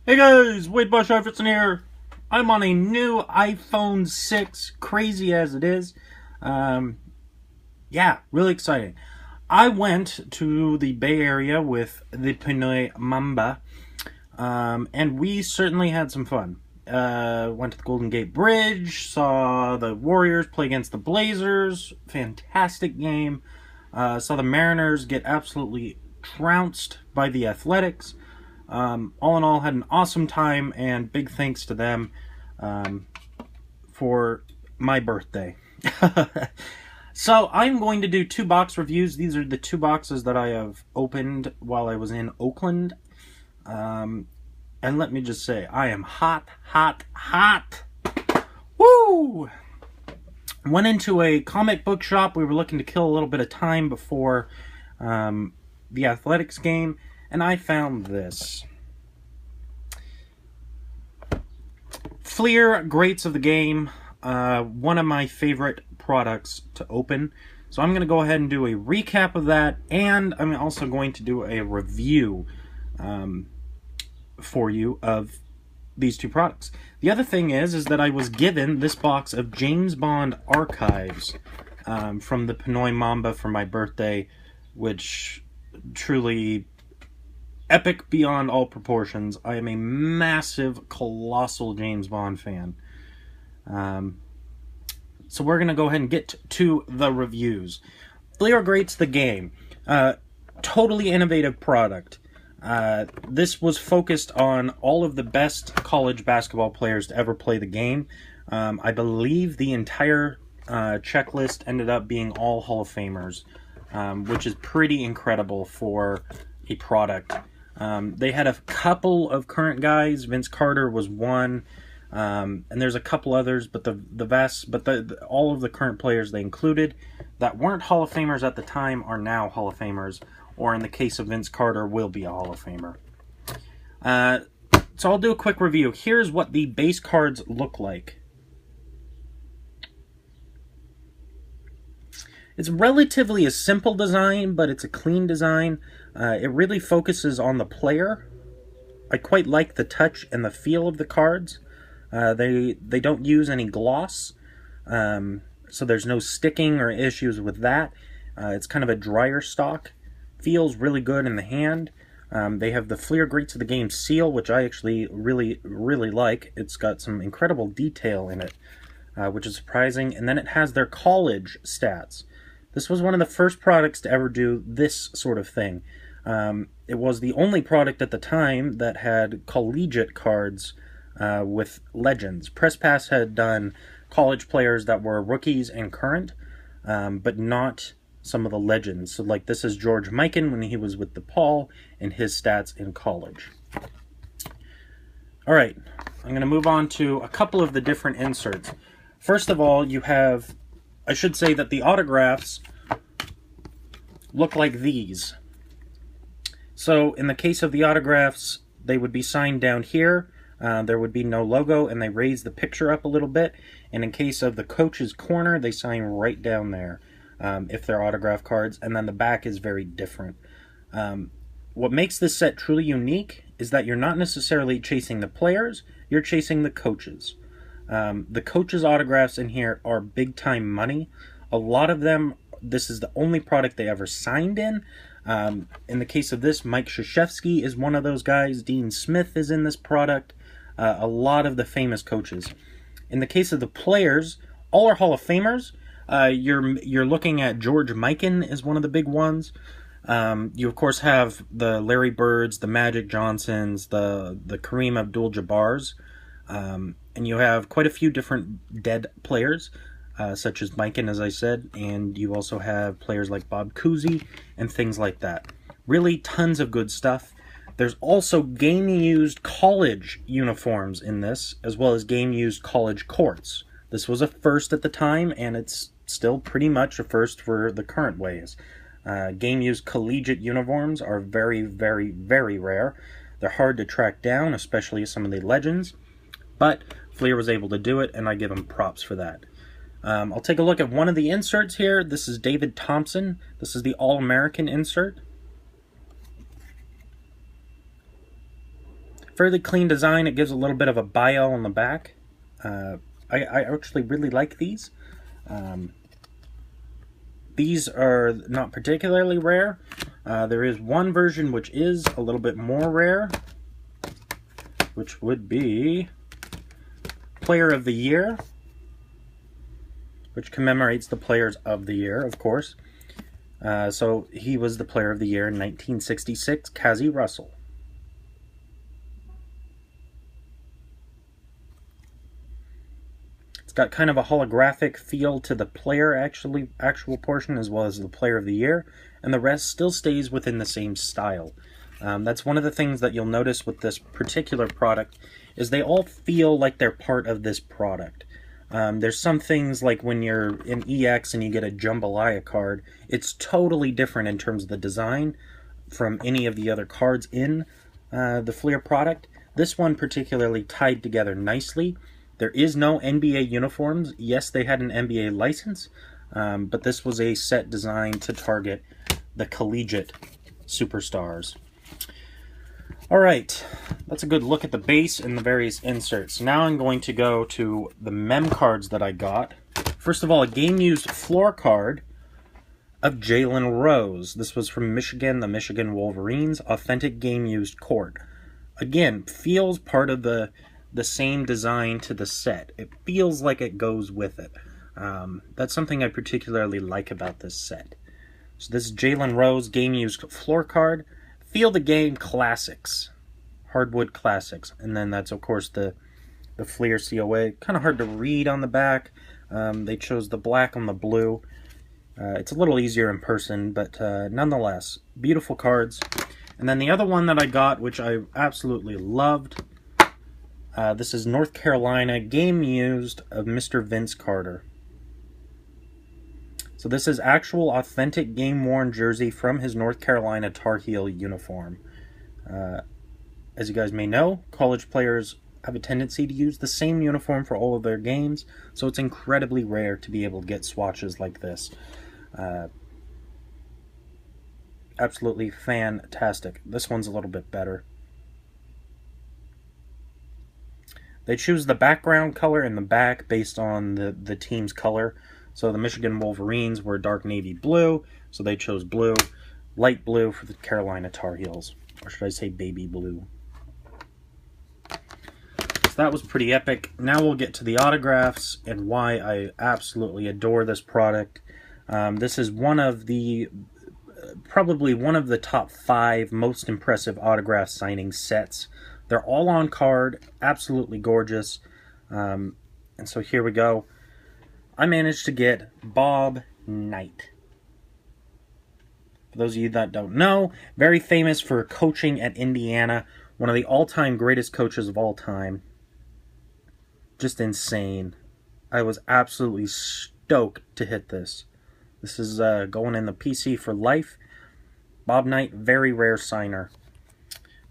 Hey guys, Wade Bush Iverson here. I'm on a new iPhone 6, crazy as it is. Yeah, really exciting. I went to the Bay Area with the Pinoy Mamba, and we certainly had some fun. Went to the Golden Gate Bridge, saw the Warriors play against the Blazers. Fantastic game. Saw the Mariners get absolutely trounced by the Athletics. All in all, had an awesome time, and big thanks to them for my birthday. So I'm going to do 2-box reviews. These are the 2 boxes that I have opened while I was in Oakland. And let me just say, I am hot, hot, hot. Woo! Went into a comic book shop. We were looking to kill a little bit of time before the Athletics game, and I found this. Fleer Greats of the Game, one of my favorite products to open. So I'm going to go ahead and do a recap of that, and I'm also going to do a review for you of these 2 products. The other thing is that I was given this box of James Bond archives from the Pinoy Mamba for my birthday, which truly epic beyond all proportions. I am a massive, colossal James Bond fan. So we're going to go ahead and get to the reviews. Fleer Greats the Game. Totally innovative product. This was focused on all of the best college basketball players to ever play the game. I believe the entire checklist ended up being all Hall of Famers, which is pretty incredible for a product. They had a couple of current guys. Vince Carter was one, and there's a couple others, but all of the current players they included that weren't Hall of Famers at the time are now Hall of Famers, or in the case of Vince Carter, will be a Hall of Famer. So I'll do a quick review. Here's what the base cards look like. It's relatively a simple design, but it's a clean design. It really focuses on the player. I quite like the touch and the feel of the cards. They don't use any gloss, so there's no sticking or issues with that. It's kind of a drier stock. Feels really good in the hand. They have the Fleer Greats of the Game seal, which I actually really, really like. It's got some incredible detail in it, which is surprising. And then it has their college stats. This was one of the first products to ever do this sort of thing. It was the only product at the time that had collegiate cards with legends. Press Pass had done college players that were rookies and current, but not some of the legends. So like this is George Mikan when he was with DePaul and his stats in college. Alright, I'm going to move on to a couple of the different inserts. First of all, you have, I should say that the autographs look like these. So in the case of the autographs, they would be signed down here. There would be no logo, and they raise the picture up a little bit. And in case of the coach's corner, they sign right down there if they're autograph cards. And then the back is very different. What makes this set truly unique is that you're not necessarily chasing the players, you're chasing the coaches. The coaches' autographs in here are big-time money. A lot of them, this is the only product they ever signed in. In the case of this, Mike Krzyzewski is one of those guys. Dean Smith is in this product. A lot of the famous coaches. In the case of the players, all are Hall of Famers. You're looking at George Mikan is one of the big ones. You of course have the Larry Birds, the Magic Johnsons, the Kareem Abdul-Jabbars, and you have quite a few different dead players, such as Mikan, as I said, and you also have players like Bob Cousy and things like that. Really tons of good stuff. There's also game-used college uniforms in this, as well as game-used college courts. This was a first at the time, and it's still pretty much a first for the current ways. Game-used collegiate uniforms are very, very, very rare. They're hard to track down, especially some of the legends, but Fleer was able to do it, and I give him props for that. I'll take a look at one of the inserts here. This is David Thompson. This is the All-American insert. Fairly clean design. It gives a little bit of a bio on the back. I actually really like these. These are not particularly rare. There is one version which is a little bit more rare, which would be Player of the Year, which commemorates the Players of the Year, of course. So he was the Player of the Year in 1966, Cazzie Russell. It's got kind of a holographic feel to the player actual portion, as well as the Player of the Year, and the rest still stays within the same style. That's one of the things that you'll notice with this particular product, is they all feel like they're part of this product. There's some things like when you're in EX and you get a Jambalaya card, it's totally different in terms of the design from any of the other cards in the Fleer product. This one particularly tied together nicely. There is no NBA uniforms. Yes, they had an NBA license, but this was a set designed to target the collegiate superstars. Alright, that's a good look at the base and the various inserts. Now I'm going to go to the mem cards that I got. First of all, a game-used floor card of Jalen Rose. This was from Michigan, the Michigan Wolverines, authentic game-used court. Again, feels part of the same design to the set. It feels like it goes with it. That's something I particularly like about this set. So this is Jalen Rose game-used floor card. Feel the Game Classics, Hardwood Classics, and then that's of course the Fleer COA. Kind of hard to read on the back. They chose the black on the blue. It's a little easier in person, but nonetheless, beautiful cards. And then the other one that I got, which I absolutely loved, this is North Carolina game used of Mr. Vince Carter. So this is actual authentic game-worn jersey from his North Carolina Tar Heel uniform. As you guys may know, college players have a tendency to use the same uniform for all of their games, so it's incredibly rare to be able to get swatches like this. Absolutely fantastic. This one's a little bit better. They choose the background color in the back based on the team's color. So the Michigan Wolverines were dark navy blue, so they chose blue. Light blue for the Carolina Tar Heels. Or should I say baby blue. So that was pretty epic. Now we'll get to the autographs and why I absolutely adore this product. This is one of the, probably one of the top 5 most impressive autograph signing sets. They're all on card, absolutely gorgeous. And so here we go. I managed to get Bob Knight. For those of you that don't know, very famous for coaching at Indiana. One of the all-time greatest coaches of all time. Just insane. I was absolutely stoked to hit this. This is going in the PC for life. Bob Knight, very rare signer.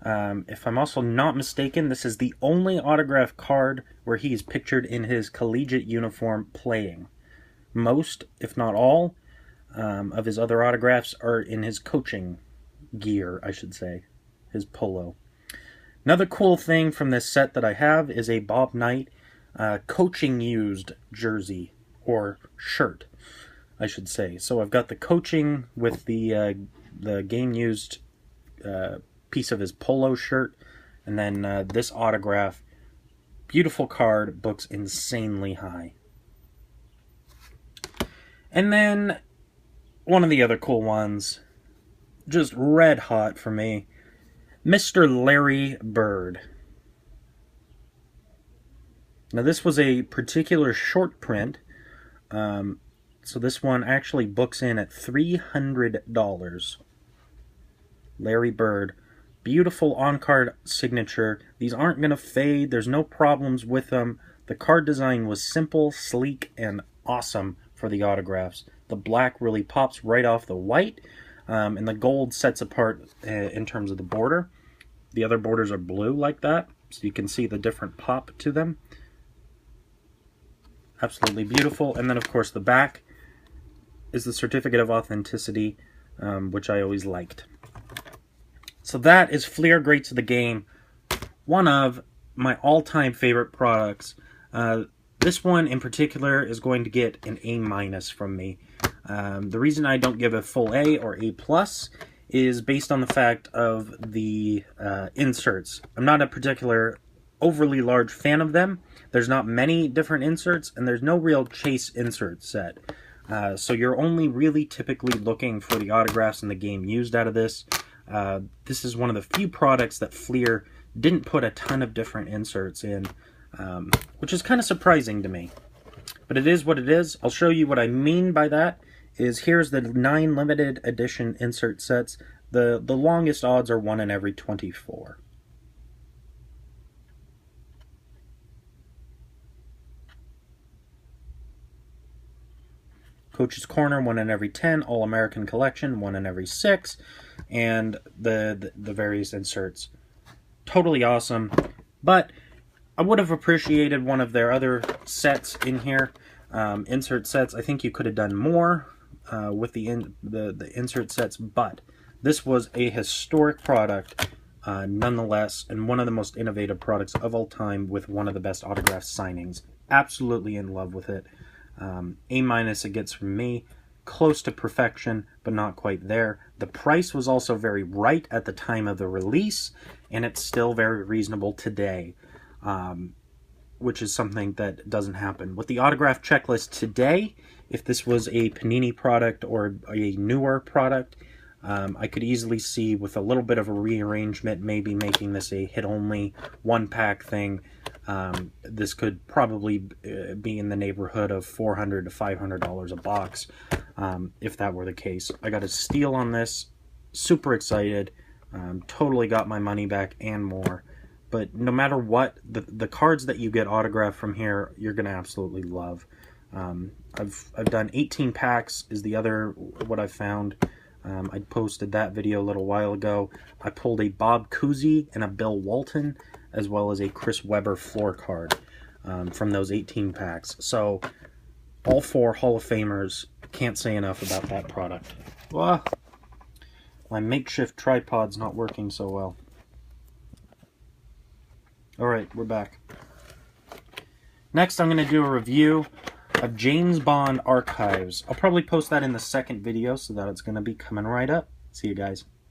If I'm also not mistaken, this is the only autograph card where he is pictured in his collegiate uniform playing. Most, if not all, of his other autographs are in his coaching gear, I should say. His polo. Another cool thing from this set that I have is a Bob Knight coaching used jersey, or shirt, I should say. So I've got the coaching with the game used piece of his polo shirt, and then this autograph. Beautiful card, books insanely high. And then one of the other cool ones, just red hot for me, Mr. Larry Bird. Now this was a particular short print, so this one actually books in at $300. Larry Bird. Beautiful on-card signature. These aren't going to fade. There's no problems with them. The card design was simple, sleek, and awesome for the autographs. The black really pops right off the white, and the gold sets apart in terms of the border. The other borders are blue like that, so you can see the different pop to them. Absolutely beautiful. And then, of course, the back is the certificate of authenticity, which I always liked. So that is Fleer Greats of the Game. one of my all-time favorite products. This one in particular is going to get an A- from me. The reason I don't give a full A or A+ is based on the fact of the inserts. I'm not a particular overly large fan of them. There's not many different inserts, and there's no real chase insert set. So you're only really typically looking for the autographs in the game used out of this. This is one of the few products that Fleer didn't put a ton of different inserts in, which is kind of surprising to me. But it is what it is. I'll show you what I mean by that. Here's the 9 limited edition insert sets. The longest odds are 1 in every 24. Coach's Corner, 1 in every 10. All-American Collection, 1 in every 6. And the various inserts. Totally awesome. But I would have appreciated one of their other sets in here. Insert sets. I think you could have done more with the insert sets, but this was a historic product nonetheless, and one of the most innovative products of all time with one of the best autograph signings. Absolutely in love with it. A- it gets from me. Close to perfection, but not quite there. The price was also very right at the time of the release, and it's still very reasonable today, which is something that doesn't happen. With the autograph checklist today, if this was a Panini product or a newer product, I could easily see with a little bit of a rearrangement, maybe making this a hit-only one-pack thing. This could probably be in the neighborhood of $400 to $500 a box, if that were the case. I got a steal on this, super excited, totally got my money back and more. But no matter what, the cards that you get autographed from here, you're going to absolutely love. I've done 18 packs is the other what I've found. I posted that video a little while ago. I pulled a Bob Cousy and a Bill Walton, as well as a Chris Webber floor card from those 18 packs. So all 4 Hall of Famers. Can't say enough about that product. Well, my makeshift tripod's not working so well. Alright, we're back. Next, I'm going to do a review of James Bond Archives. I'll probably post that in the second video, so that it's going to be coming right up. See you guys.